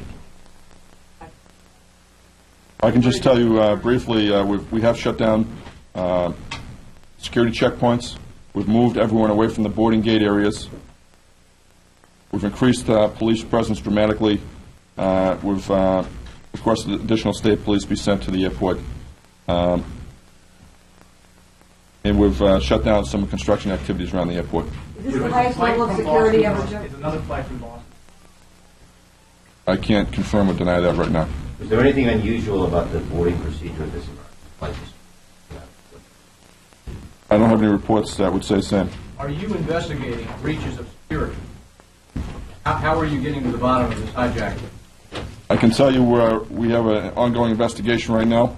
I can just tell you briefly, we have shut down security checkpoints. We've moved everyone away from the boarding gate areas. We've increased police presence dramatically. We've requested additional state police be sent to the airport. And we've shut down some construction activities around the airport. Is this the highest level of security ever, Joe? Is another flight from Boston? I can't confirm or deny that right now. Is there anything unusual about the boarding procedure of this flight? I don't have any reports that would say the same. Are you investigating breaches of security? How are you getting to the bottom of this hijacking? I can tell you we have an ongoing investigation right now.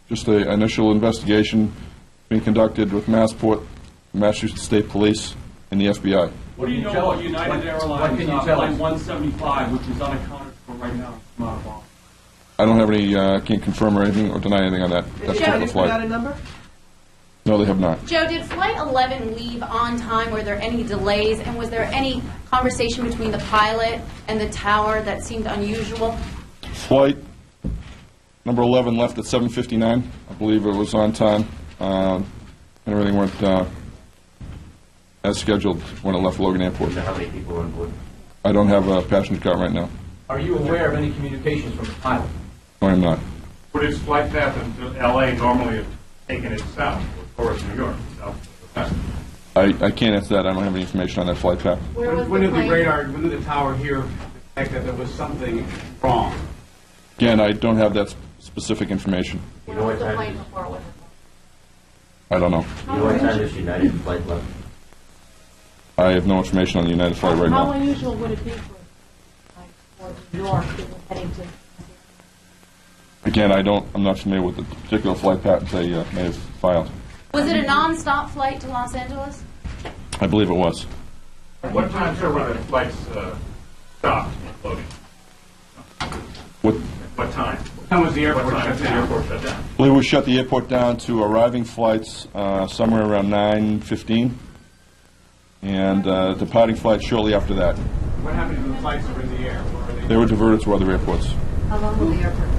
Just an initial investigation being conducted with Massport, Massachusetts State Police, and the FBI. What do you know about United Airlines Flight 175, which is unaccounted for right now from out of Boston? I don't have any, can't confirm or anything or deny anything on that. That's Joe, the flight. got a number? No, they have not. Joe, did Flight 11 leave on time? Were there any delays? And was there any conversation between the pilot and the tower that seemed unusual? Flight number 11 left at 7:59. I believe it was on time. And everything went as scheduled when it left Logan Airport. How many people were on board? I don't have a passenger count right now. Are you aware of any communications from the pilot? No, I'm not. Would its flight path into L.A. normally have taken it south, or towards New York, south? I can't answer that. I don't have any information on that flight path. When did the tower here detect that there was something wrong? Again, I don't have that specific information. You know what time? I don't know. You know what time this United flight left? I have no information on the United flight right How now. unusual would it be for New York people heading to? Again, I'm not familiar with the particular flight patterns they may have filed. Was it a non-stop flight to Los Angeles? I believe it was. At what time, sir, were the flights stopped loading? What time? What time was the airport shut down? I believe we shut the airport down to arriving flights somewhere around 9:15, and departing flights shortly after that. What happened to the flights that were in the air? They were diverted to other airports. How long will the airport be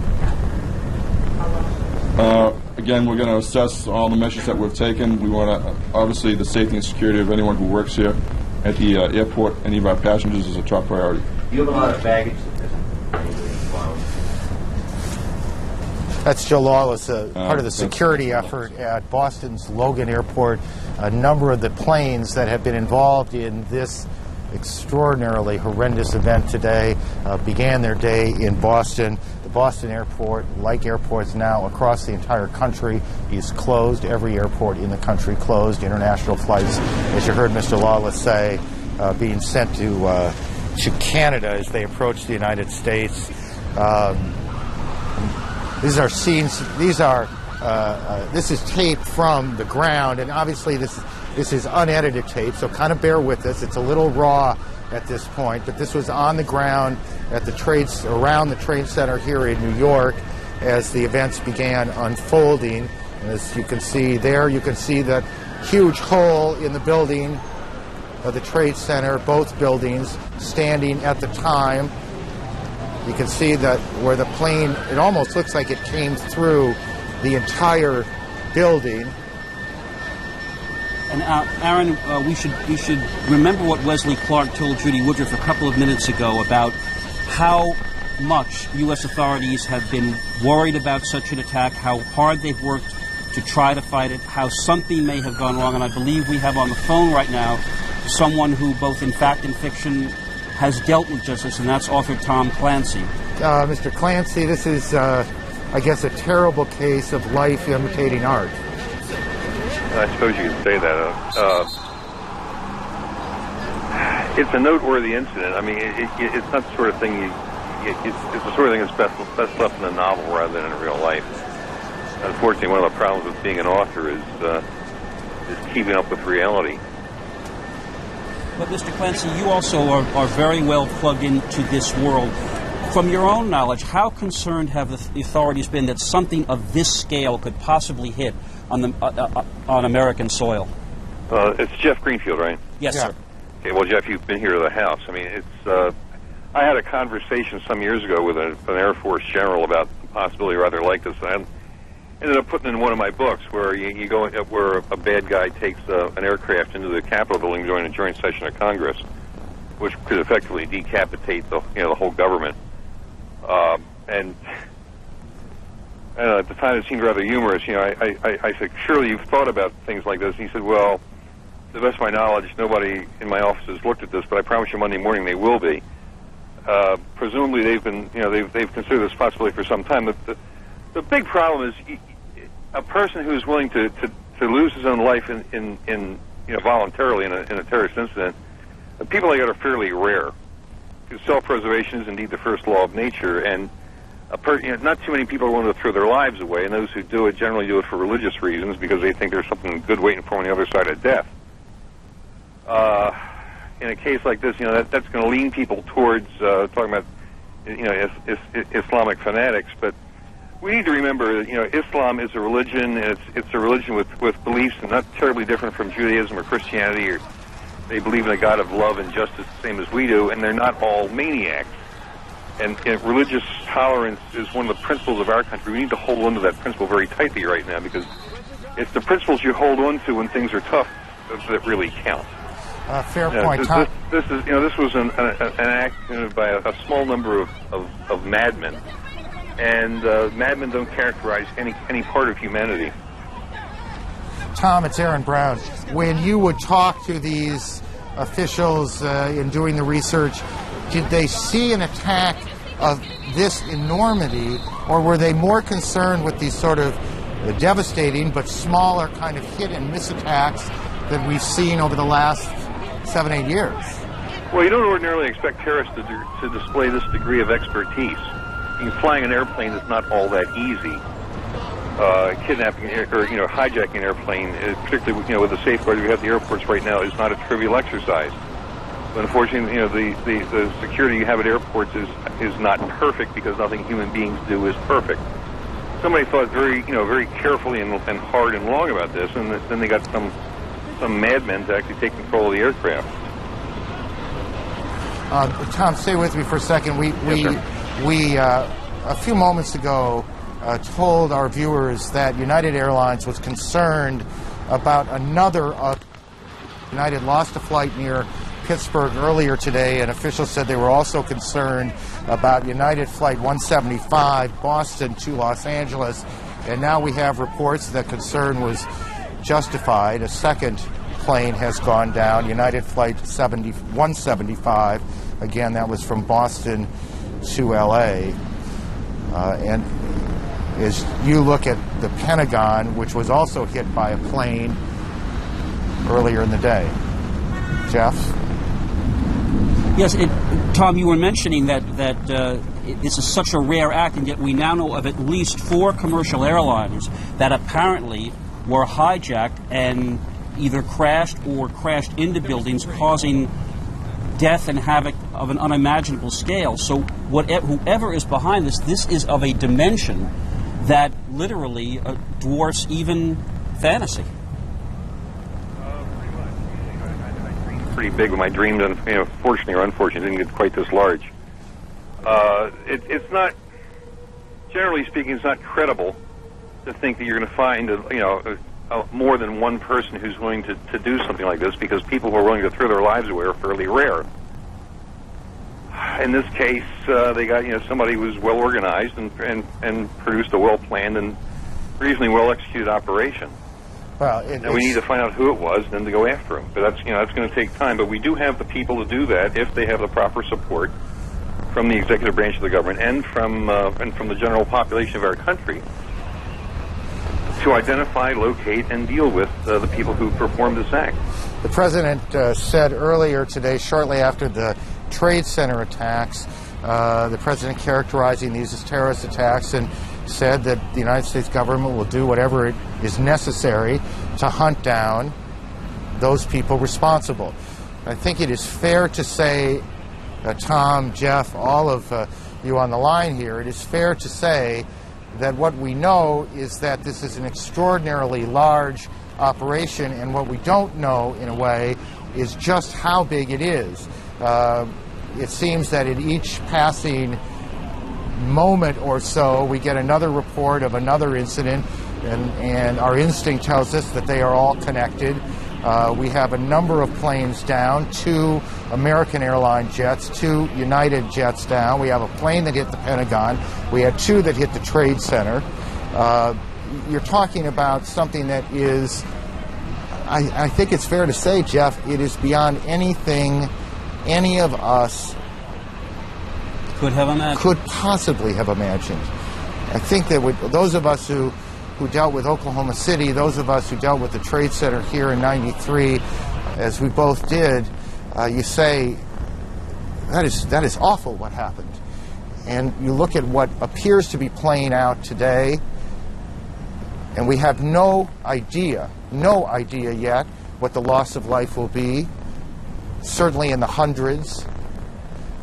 Again, we're going to assess all the measures that we've taken. We want to, obviously, the safety and security of anyone who works here at the airport, any of our passengers, is a top priority. You have a lot of baggage. That's Joe Lawless, part of the security effort at Boston's Logan Airport. A number of the planes that have been involved in this extraordinarily horrendous event today began their day in Boston. The Boston airport, like airports now across the entire country, is closed. Every airport in the country closed. International flights, as you heard Mr. Lawless say, being sent to Canada as they approach the United States. These are scenes. This is tape from the ground, and obviously this is unedited tape. So kind of bear with us. It's a little raw at this point, but this was on the ground at the around the trade center here in New York as the events began unfolding. As you can see there, you can see that huge hole in the building of the Trade Center, both buildings standing at the time. You can see that where the plane, it almost looks like it came through the entire building. And Aaron, we should remember what Wesley Clark told Judy Woodruff a couple of minutes ago about how much U.S. authorities have been worried about such an attack, how hard they've worked to try to fight it, how something may have gone wrong. And I believe we have on the phone right now someone who, both in fact and fiction, has dealt with justice, and that's author Tom Clancy. Mr. Clancy, this is, I guess, a terrible case of life imitating art. I suppose you could say that. It's a noteworthy incident. I mean, it's not the sort of thing it's the sort of thing that's best left in a novel rather than in real life. Unfortunately, one of the problems with being an author is keeping up with reality. But Mr. Clancy, you also are very well plugged into this world. From your own knowledge, how concerned have the authorities been that something of this scale could possibly hit on American soil? It's Jeff Greenfield, right? Yes, sir. Okay, well, Jeff, you've been here to the house. I mean, it's. I had a conversation some years ago with an Air Force general about the possibility rather like this. And I ended up putting in one of my books where you go where a bad guy takes an aircraft into the Capitol building during a joint session of Congress, which could effectively decapitate the whole government. And at the time it seemed rather humorous. I said, surely you've thought about things like this. And he said, well, to the best of my knowledge, nobody in my office has looked at this, but I promise you Monday morning they will be. Presumably they've been, they've considered this possibility for some time. The big problem is a person who's willing to lose his own life in voluntarily in a terrorist incident. People like that are fairly rare. Self-preservation is indeed the first law of nature, and not too many people are willing to throw their lives away, and those who do it generally do it for religious reasons because they think there's something good waiting for them on the other side of death. In a case like this, that's going to lean people towards talking about Islamic fanatics, but we need to remember Islam is a religion, and it's a religion with beliefs not terribly different from Judaism or Christianity. They believe in a God of love and justice the same as we do, and they're not all maniacs. And religious tolerance is one of the principles of our country. We need to hold on to that principle very tightly right now, because it's the principles you hold on to when things are tough that really count. Fair point. This was an act by a small number of madmen And madmen don't characterize any part of humanity. Tom, it's Aaron Brown. When you would talk to these officials in doing the research, did they see an attack of this enormity, or were they more concerned with these sort of devastating but smaller kind of hit and miss attacks that we've seen over the last 7-8 years? Well, you don't ordinarily expect terrorists to display this degree of expertise. Flying an airplane is not all that easy. Kidnapping or hijacking an airplane, particularly with the safeguards we have at the airports right now, is not a trivial exercise. But unfortunately, the security you have at airports is not perfect, because nothing human beings do is perfect. Somebody thought very carefully and hard and long about this, and then they got some madmen to actually take control of the aircraft. Tom, stay with me for a second. We a few moments ago told our viewers that United Airlines was concerned about another. United lost a flight near Pittsburgh earlier today, and officials said they were also concerned about United Flight 175, Boston to Los Angeles. And now we have reports that concern was justified. A second plane has gone down, United Flight 175. Again, that was from Boston to L.A. And as you look at the Pentagon, which was also hit by a plane earlier in the day. Jeff? Yes, Tom, you were mentioning that this is such a rare act, and yet we now know of at least 4 commercial airliners that apparently were hijacked and either crashed or crashed into buildings, causing death and havoc of an unimaginable scale. So whoever is behind this is of a dimension that literally dwarfs even fantasy. Pretty big when I dreamed, and fortunately or unfortunately, didn't get quite this large. It's not, generally speaking, it's not credible to think that you're going to find more than one person who's willing to do something like this, because people who are willing to throw their lives away are fairly rare. In this case, they got somebody who was well organized and produced a well planned and reasonably well executed operation. Well, and we need to find out who it was, and then to go after him. But that's going to take time. But we do have the people to do that if they have the proper support from the executive branch of the government and from the general population of our country to identify, locate, and deal with the people who performed this act. The president said earlier today, shortly after the Trade Center attacks, the president characterizing these as terrorist attacks, and said that the United States government will do whatever it is necessary to hunt down those people responsible. I think it is fair to say, Tom, Jeff, all of you on the line here, it is fair to say that what we know is that this is an extraordinarily large operation, and what we don't know, in a way, is just how big it is. It seems that at each passing moment or so, we get another report of another incident, and our instinct tells us that they are all connected. We have a number of planes down, 2 American airline jets, 2 United jets down. We have a plane that hit the Pentagon. We had 2 that hit the Trade Center. You're talking about something that is, I think it's fair to say, Jeff, it is beyond anything any of us could possibly have imagined. I think that those of us who dealt with Oklahoma City, those of us who dealt with the Trade Center here in '93, as we both did, you say, that is awful what happened. And you look at what appears to be playing out today, and we have no idea yet what the loss of life will be, certainly in the hundreds.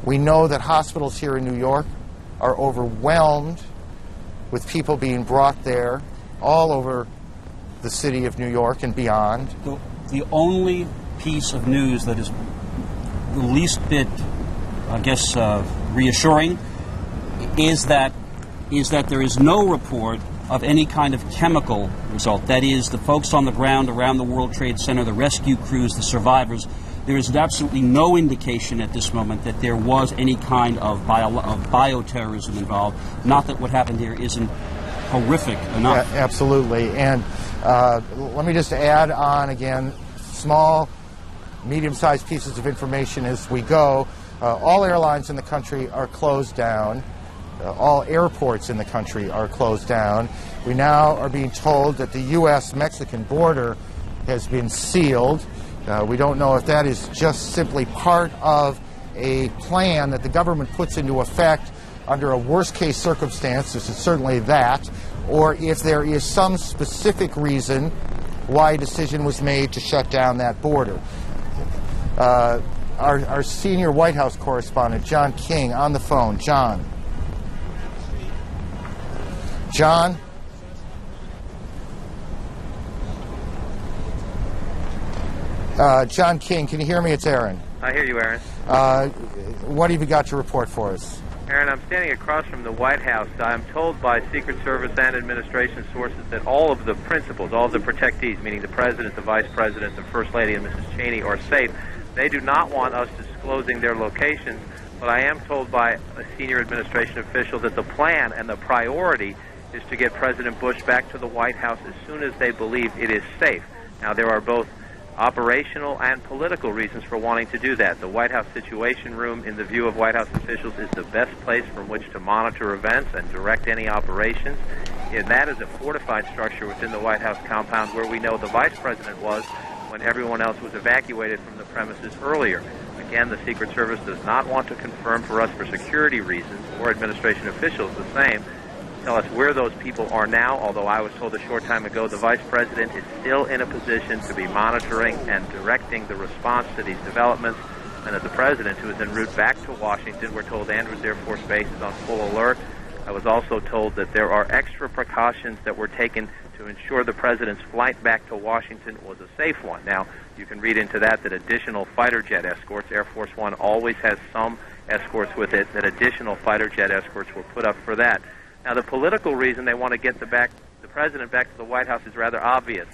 We know that hospitals here in New York are overwhelmed with people being brought there all over the city of New York and beyond. The only piece of news that is the least bit, I guess, reassuring is that there is no report of any kind of chemical result. That is, the folks on the ground around the World Trade Center, the rescue crews, the survivors, There is absolutely no indication at this moment that there was any kind of bioterrorism involved. Not that what happened here isn't horrific enough. Yeah, absolutely. And let me just add on again, small, medium-sized pieces of information as we go. All airlines in the country are closed down. All airports in the country are closed down. We now are being told that the U.S.-Mexican border has been sealed. We don't know if that is just simply part of a plan that the government puts into effect under a worst-case circumstance. This is certainly that. Or if there is some specific reason why a decision was made to shut down that border. Our senior White House correspondent, John King, on the phone. John? John? John King, can you hear me? It's Aaron. I hear you, Aaron. What have you got to report for us? Aaron, I'm standing across from the White House. I'm told by Secret Service and administration sources that all of the principals, all of the protectees, meaning the President, the Vice President, the First Lady, and Mrs. Cheney, are safe. They do not want us disclosing their locations, but I am told by a senior administration official that the plan and the priority is to get President Bush back to the White House as soon as they believe it is safe. Now, there are both operational and political reasons for wanting to do that. The White House Situation Room, in the view of White House officials, is the best place from which to monitor events and direct any operations. And that is a fortified structure within the White House compound where we know the Vice President was when everyone else was evacuated from the premises earlier. Again, the Secret Service does not want to confirm for us for security reasons, or administration officials the same, tell us where those people are now, although I was told a short time ago the Vice President is still in a position to be monitoring and directing the response to these developments, and that the President, who is en route back to Washington, we're told Andrews Air Force Base is on full alert. I was also told that there are extra precautions that were taken to ensure the President's flight back to Washington was a safe one. Now, you can read into that additional fighter jet escorts, Air Force One always has some escorts with it, that additional fighter jet escorts were put up for that. Now, the political reason they want to get the President back to the White House is rather obvious.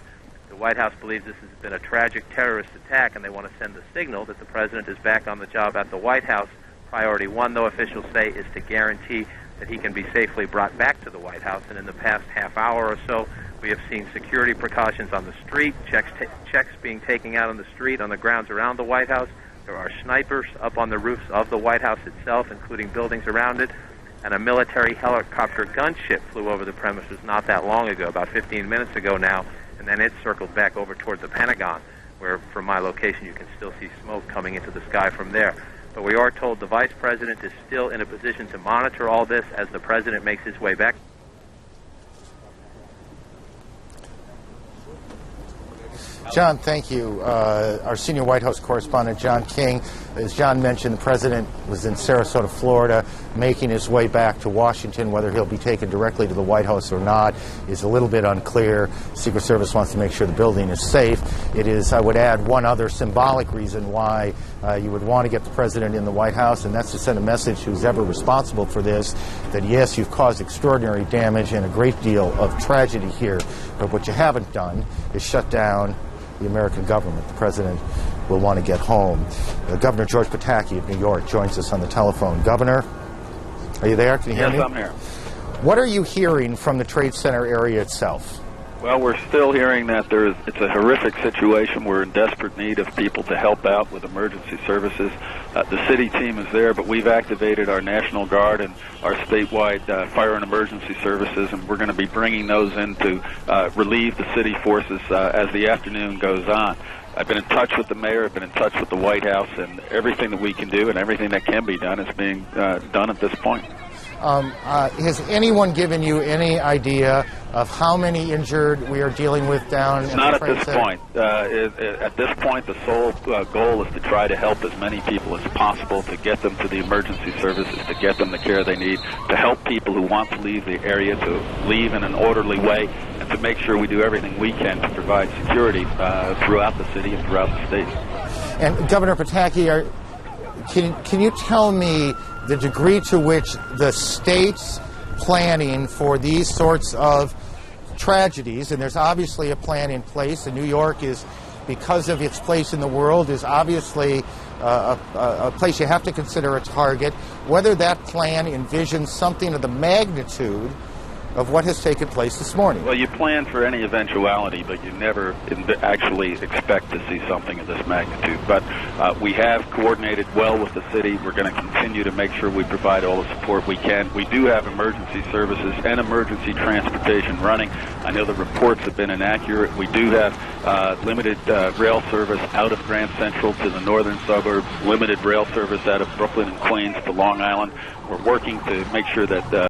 The White House believes this has been a tragic terrorist attack, and they want to send the signal that the President is back on the job at the White House. Priority one, though, officials say, is to guarantee that he can be safely brought back to the White House. And in the past half hour or so, we have seen security precautions on the street, checks being taken out on the street, on the grounds around the White House. There are snipers up on the roofs of the White House itself, including buildings around it. And a military helicopter gunship flew over the premises not that long ago, about 15 minutes ago now, and then it circled back over toward the Pentagon, where from my location you can still see smoke coming into the sky from there. But we are told the Vice President is still in a position to monitor all this as the President makes his way back. John, thank you. Our senior White House correspondent, John King. As John mentioned, the President was in Sarasota, Florida, making his way back to Washington. Whether he'll be taken directly to the White House or not is a little bit unclear. Secret Service wants to make sure the building is safe. It is, I would add, one other symbolic reason why you would want to get the President in the White House, and that's to send a message to who's ever responsible for this, that yes, you've caused extraordinary damage and a great deal of tragedy here, but what you haven't done is shut down the American government. The President will want to get home. Governor George Pataki of New York joins us on the telephone. Governor, are you there? Can you hear me? Yes, I'm here. What are you hearing from the Trade Center area itself? Well, we're still hearing that it's a horrific situation. We're in desperate need of people to help out with emergency services. The city team is there, but we've activated our National Guard and our statewide fire and emergency services, and we're going to be bringing those in to relieve the city forces as the afternoon goes on. I've been in touch with the mayor, I've been in touch with the White House, and everything that we can do and everything that can be done is being done at this point. Has anyone given you any idea of how many injured we are dealing with down in Not the at this point. At this point, the sole goal is to try to help as many people as possible, to get them to the emergency services, to get them the care they need, to help people who want to leave the area to leave in an orderly way, and to make sure we do everything we can to provide security throughout the city and throughout the state. And Governor Pataki, can you tell me the degree to which the state's planning for these sorts of tragedies, and there's obviously a plan in place, and New York is because of its place in the world, is obviously a place you have to consider a target. Whether that plan envisions something of the magnitude of what has taken place this morning. Well, you plan for any eventuality, but you never actually expect to see something of this magnitude. But we have coordinated well with the city. We're going to continue to make sure we provide all the support we can. We do have emergency services and emergency transportation running. I know the reports have been inaccurate. We do have limited rail service out of Grand Central to the northern suburbs, limited rail service out of Brooklyn and Queens to Long Island. We're working to make sure that